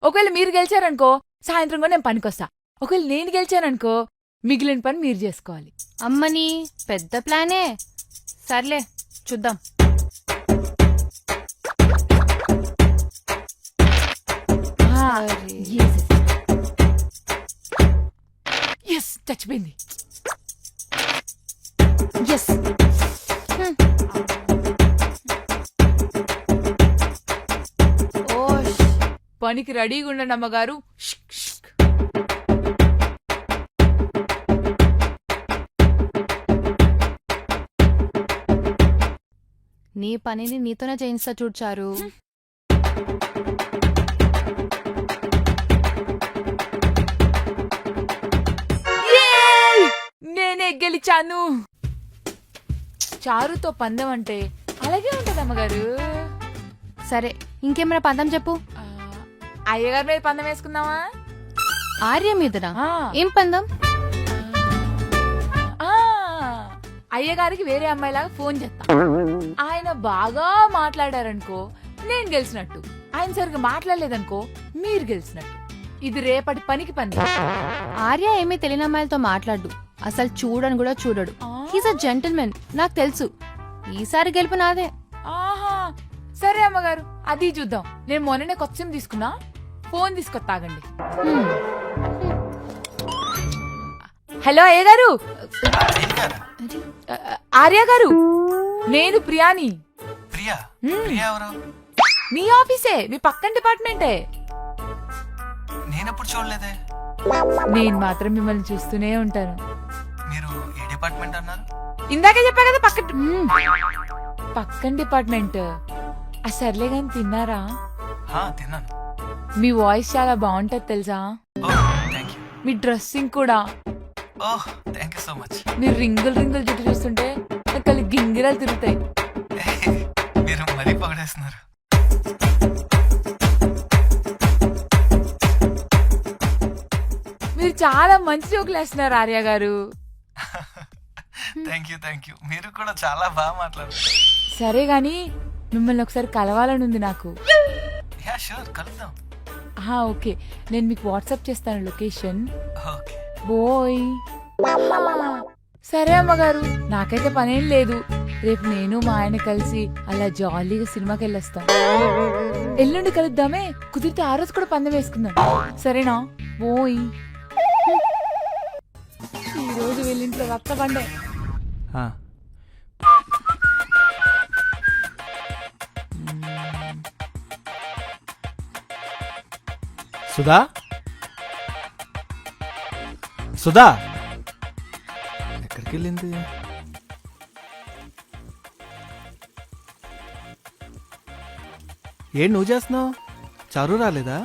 ఒకవేళ మీరు గెలిచారనుకో సాయంత్రం కూడా నేను పనికొస్తా. ఒకవేళ నేను గెలిచాననుకో మిగిలిన పని మీరు చేసుకోవాలి. అమ్మని పెద్ద ప్లానే. సర్లే చూద్దాం. ఎస్ చచ్చిపోయింది. ఎస్ పనికి రెడీగా ఉండండి అమ్మగారు. నీ పనిని నీతోనే చేయిస్తా చూడ్చారు. నేనే గెలిచాను. చారుతో పందెం అంటే అలాగే ఉంటది అమ్మగారు. సరే ఇంకేమైనా పందెం చెప్పు. అయ్యగారి మీద పందెం వేసుకుందామా? ఆర్య మీదనా? ఏం పందెం? అయ్యగారికి వేరే అమ్మాయిలాగా ఫోన్ చేస్తా. ఆయన బాగా మాట్లాడారనుకో నేను గెలిచినట్టు, ఆయన సరిగ్గా మాట్లాడలేదనుకో మీరు గెలిచినట్టు. ఇది రేపటి పనికి పంది. ఆర్య ఏమీ తెలియని అమ్మాయిలతో మాట్లాడు, అసలు చూడని కూడా చూడడు. హీస్ అ జెంటిల్మెన్, నాకు తెలుసు. ఈసారి గెలుపు నాదే. ఆహా సరే అమ్మగారు, అది చూద్దాం. నేను మొన్ననే కొత్త సిమ్ తీసుకున్నా, ఫోన్ తీసుకొస్తాగండి. హలో అయ్య గారు. ఆర్య గారు, నేను ప్రియాని. మీ ఆఫీసే, మీ పక్కన డిపార్ట్మెంటే. నేనెప్పుడు చూడలేదే. నేను మాత్రం మిమ్మల్ని చూస్తూనే ఉంటాను. మీరు ఏ డిపార్ట్మెంట్ అన్నారు? ఇందాకే చెప్పా కదా పక్కన డిపార్ట్మెంట్. సర్లే గాని తిన్నారా? తిన్నాను. మీ వాయిస్ చాలా బాగుంటది తెలుసా. మీ డ్రెస్సింగ్ కూడా. మీరు రింగులు రింగులు జుట్టు చూస్తుంటే నాకు గింగిరాలు తిరుగుతాయి. మీరు మరీ పొగడేస్తున్నారు. మీరు చాలా మంచి జోకులు వేస్తున్నారు ఆర్య గారు. Thank you. మీరు కూడా చాలా బాగా మాట్లాడారు. సరే గాని మిమ్మల్ని ఒకసారి కలవాలని ఉంది నాకు. కలుద్దాం. ఓకే, నేను మీకు వాట్సాప్ చేస్తాను లొకేషన్. ఓకే బోయ్. సరే అమ్మగారు, నాకైతే పనేం లేదు. రేపు నేను మా ఆయన కలిసి అలా జాలీగా సినిమాకి వెళ్ళొస్తాం. ఎల్లుండి కలుద్దామే, కుదిరితే ఆ రోజు కూడా పందెం వేసుకుందాం. సరేనా? బోయ్. ఈ రోజు వెళ్ళింట్లో రక్త పండే. సుధా ఎక్కడికి వెళ్ళింది? ఏం నువ్వు చేస్తున్నావు? చారు రాలేదా?